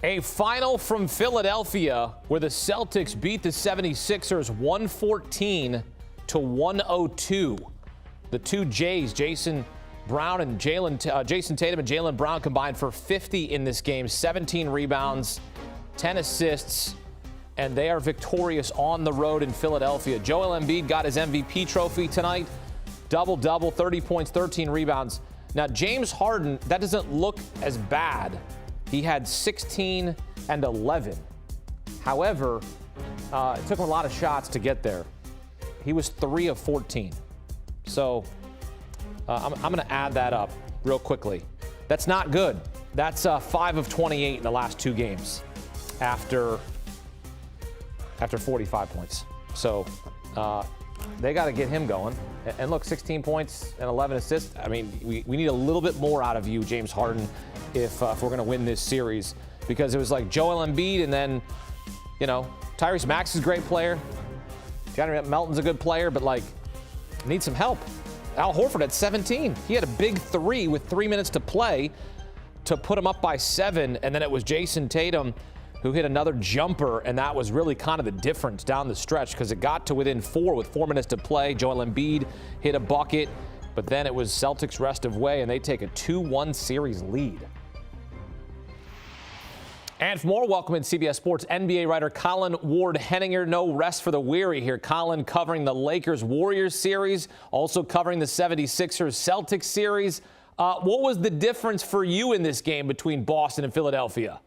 A final from Philadelphia where the Celtics beat the 76ers 114 to 102. The two Jays, Jason Tatum and Jaylen Brown combined for 50 in this game, 17 rebounds, 10 assists, and they are victorious on the road in Philadelphia. Joel Embiid got his MVP trophy tonight, double-double, 30 points, 13 rebounds. Now, James Harden, that doesn't look as bad. He had 16 and 11. However, it took him a lot of shots to get there. He was 3 of 14. So I'm going to add that up real quickly. That's not good. That's 5 of 28 in the last two games after 45 points. So they got to get him going. And look, 16 points and 11 assists. I mean, we need a little bit more out of you, James Harden, if we're going to win this series. Because it was like Joel Embiid and then, Tyrese Maxey's a great player. Johnny Melton's a good player, but, need some help. Al Horford had 17. He had a big three with 3 minutes to play to put him up by 7. And then it was Jason Tatum who hit another jumper, and that was really kind of the difference down the stretch because it got to within 4 with 4 minutes to play. Joel Embiid hit a bucket, but then it was Celtics rest of way, and they take a 2-1 series lead. And for more, welcome in CBS Sports NBA writer Colin Ward-Henninger. No rest for the weary here. Colin covering the Lakers-Warriors series, also covering the 76ers-Celtics series. What was the difference for you in this game between Boston and Philadelphia?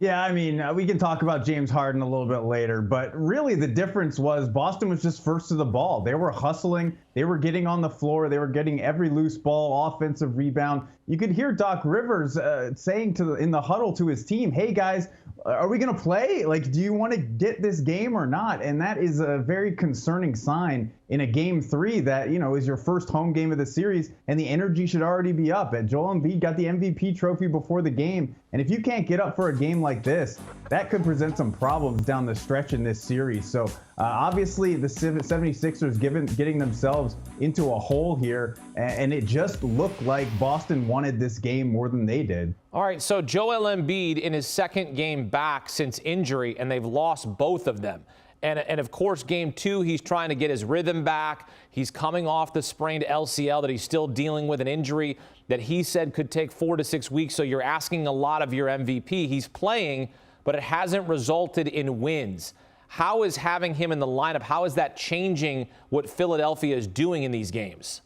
Yeah, I mean, we can talk about James Harden a little bit later, but really the difference was Boston was just first to the ball. They were hustling. They were getting on the floor. They were getting every loose ball, offensive rebound. You could hear Doc Rivers saying in the huddle to his team, hey, guys, are we going to play? Do you want to get this game or not? And that is a very concerning sign in a game 3 that, is your first home game of the series, and the energy should already be up. And Joel Embiid got the MVP trophy before the game. And if you can't get up for a game like this, that could present some problems down the stretch in this series. So obviously the 76ers getting themselves into a hole here, and it just looked like Boston wanted this game more than they did. All right, so Joel Embiid in his second game back since injury, and they've lost both of them. And of course, game 2, he's trying to get his rhythm back. He's coming off the sprained LCL that he's still dealing with, an injury that he said could take 4 to 6 weeks. So you're asking a lot of your MVP. He's playing, but it hasn't resulted in wins. How is having him in the lineup, how is that changing what Philadelphia is doing in these games?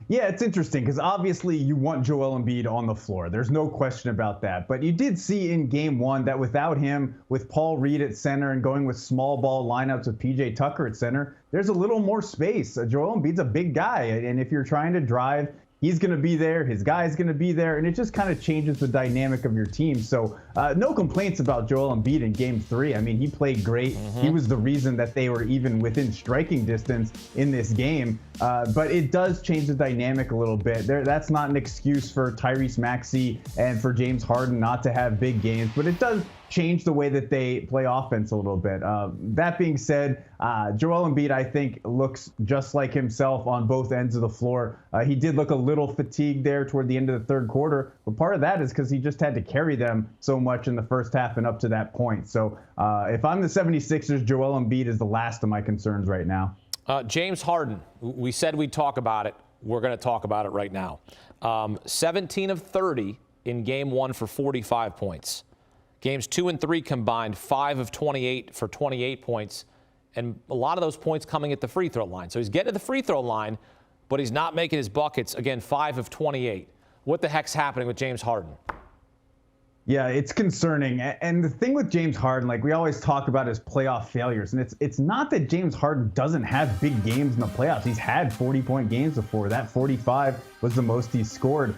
Yeah, it's interesting because obviously you want Joel Embiid on the floor. There's no question about that. But you did see in game 1 that without him, with Paul Reed at center and going with small ball lineups with PJ Tucker at center, there's a little more space. Joel Embiid's a big guy. And if you're trying to drive, he's going to be there. His guy's going to be there. And it just kind of changes the dynamic of your team. So no complaints about Joel Embiid in game 3. I mean, he played great. He was the reason that they were even within striking distance in this game. But it does change the dynamic a little bit. That's not an excuse for Tyrese Maxey and for James Harden not to have big games. But it does change the way that they play offense a little bit. That being said, Joel Embiid, I think, looks just like himself on both ends of the floor. He did look a little fatigued there toward the end of the third quarter, but part of that is because he just had to carry them so much in the first half and up to that point. So if I'm the 76ers, Joel Embiid is the last of my concerns right now. James Harden, we said we'd talk about it. We're going to talk about it right now. 17 of 30 in game 1 for 45 points. Games 2 and 3 combined, 5 of 28 for 28 points, and a lot of those points coming at the free throw line. So he's getting to the free throw line, but he's not making his buckets. Again, 5 of 28. What the heck's happening with James Harden? Yeah, it's concerning. And the thing with James Harden, we always talk about his playoff failures. And it's not that James Harden doesn't have big games in the playoffs. He's had 40-point games before. That 45 was the most he scored.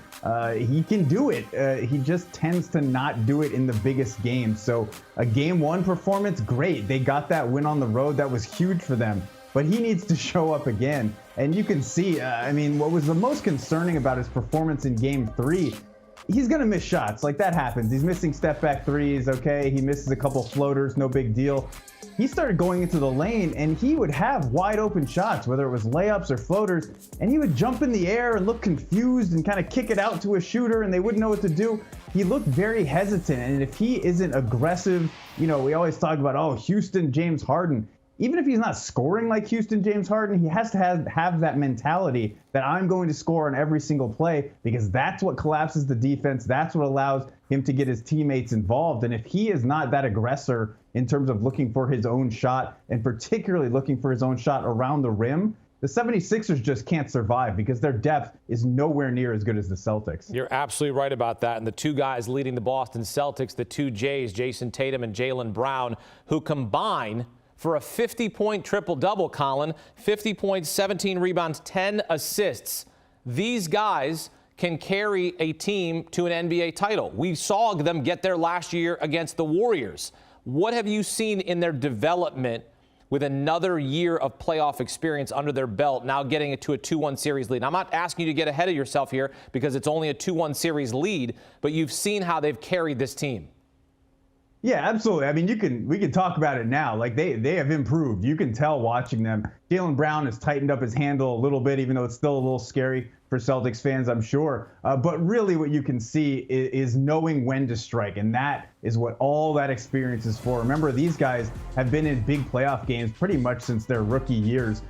He can do it. He just tends to not do it in the biggest games. So a game 1 performance, great. They got that win on the road. That was huge for them. But he needs to show up again. And you can see, what was the most concerning about his performance in game 3, he's going to miss shots. That happens. He's missing step back threes. Okay. He misses a couple floaters. No big deal. He started going into the lane and he would have wide open shots, whether it was layups or floaters, and he would jump in the air and look confused and kind of kick it out to a shooter and they wouldn't know what to do. he looked very hesitant. And if he isn't aggressive, we always talk about, oh, Houston, James Harden. Even if he's not scoring like Houston, James Harden, he has to have that mentality that I'm going to score on every single play, because that's what collapses the defense. That's what allows him to get his teammates involved. And if he is not that aggressor in terms of looking for his own shot, and particularly looking for his own shot around the rim, the 76ers just can't survive, because their depth is nowhere near as good as the Celtics. You're absolutely right about that. And the two guys leading the Boston Celtics, the two Jays, Jason Tatum and Jaylen Brown, who combine for a 50-point triple-double, Colin. 50 points, 17 rebounds, 10 assists. These guys can carry a team to an NBA title. We saw them get there last year against the Warriors. What have you seen in their development with another year of playoff experience under their belt, now getting it to a 2-1 series lead? I'm not asking you to get ahead of yourself here, because it's only a 2-1 series lead, but you've seen how they've carried this team. Yeah, absolutely. I mean, we can talk about it now. Like, they have improved. You can tell watching them. Jaylen Brown has tightened up his handle a little bit, even though it's still a little scary for Celtics fans, I'm sure. But really what you can see is knowing when to strike, and that is what all that experience is for. Remember, these guys have been in big playoff games pretty much since their rookie years.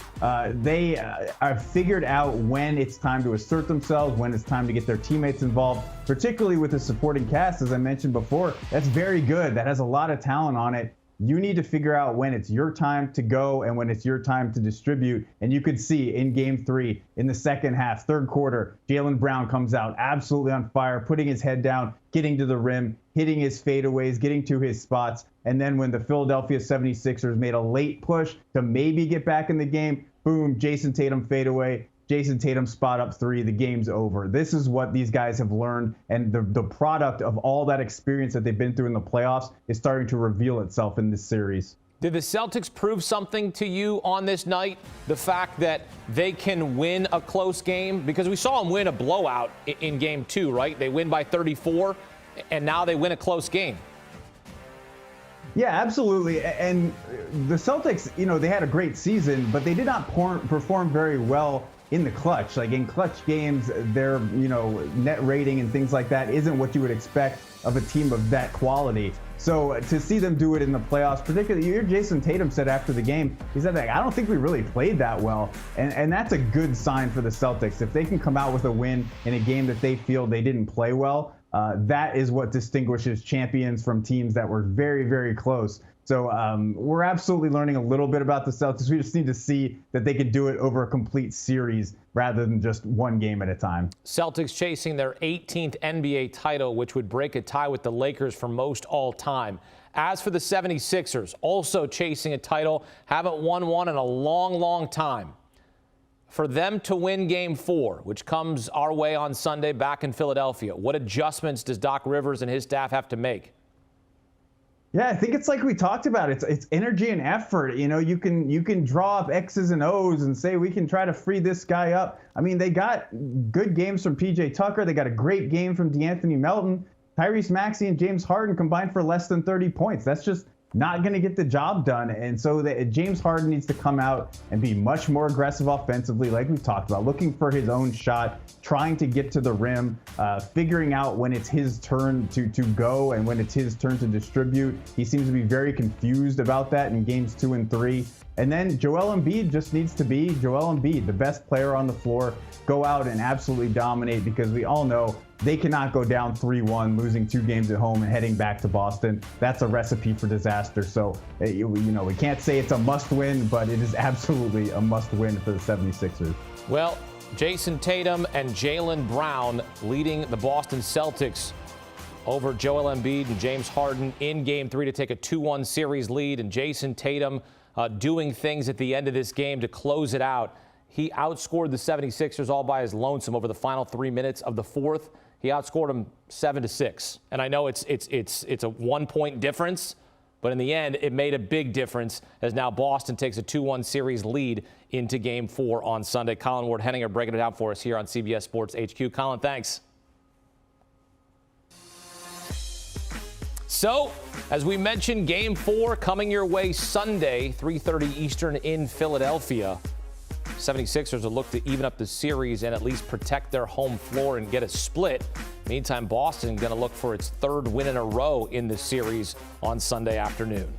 They have figured out when it's time to assert themselves, when it's time to get their teammates involved, particularly with the supporting cast, as I mentioned before. That's very good. That has a lot of talent on it. You need to figure out when it's your time to go and when it's your time to distribute. And you could see in Game 3, in the second half, third quarter, Jaylen Brown comes out absolutely on fire, putting his head down, getting to the rim, hitting his fadeaways, getting to his spots. And then when the Philadelphia 76ers made a late push to maybe get back in the game, boom, Jason Tatum fadeaway. Jason Tatum spot up three, the game's over. This is what these guys have learned, and the product of all that experience that they've been through in the playoffs is starting to reveal itself in this series. Did the Celtics prove something to you on this night? The fact that they can win a close game? Because we saw them win a blowout in Game 2, right? They win by 34, and now they win a close game. Yeah, absolutely. And the Celtics, they had a great season, but they did not perform very well in the clutch. Like, in clutch games, their net rating and things like that isn't what you would expect of a team of that quality. So to see them do it in the playoffs, particularly, Jason Tatum said after the game, he said, I don't think we really played that well. And that's a good sign for the Celtics. If they can come out with a win in a game that they feel they didn't play well, that is what distinguishes champions from teams that were very, very close. So we're absolutely learning a little bit about the Celtics. We just need to see that they could do it over a complete series rather than just one game at a time. Celtics chasing their 18th NBA title, which would break a tie with the Lakers for most all time. As for the 76ers, also chasing a title, haven't won one in a long, long time. For them to win Game 4, which comes our way on Sunday back in Philadelphia, what adjustments does Doc Rivers and his staff have to make? Yeah, I think it's like we talked about. It's energy and effort. You can draw up X's and O's and say we can try to free this guy up. I mean, they got good games from P.J. Tucker. They got a great game from DeAnthony Melton. Tyrese Maxey and James Harden combined for less than 30 points. That's just not going to get the job done. And so James Harden needs to come out and be much more aggressive offensively, like we've talked about, looking for his own shot, trying to get to the rim, figuring out when it's his turn to go and when it's his turn to distribute. He seems to be very confused about that in games 2 and 3. And then Joel Embiid just needs to be Joel Embiid, the best player on the floor, go out and absolutely dominate, because we all know they cannot go down 3-1, losing 2 games at home and heading back to Boston. That's a recipe for disaster. So, we can't say it's a must win, but it is absolutely a must win for the 76ers. Well, Jason Tatum and Jaylen Brown leading the Boston Celtics over Joel Embiid and James Harden in Game 3 to take a 2-1 series lead, and Jason Tatum doing things at the end of this game to close it out. He outscored the 76ers all by his lonesome over the final 3 minutes of the fourth. He outscored them 7-6. And I know it's a 1-point difference, but in the end, it made a big difference as now Boston takes a 2-1 series lead into Game 4 on Sunday. Colin Ward-Henninger breaking it down for us here on CBS Sports HQ. Colin, thanks. So, as we mentioned, Game 4 coming your way Sunday, 3:30 Eastern in Philadelphia. 76ers will look to even up the series and at least protect their home floor and get a split Meantime, Boston going to look for its third win in a row in the series on Sunday afternoon.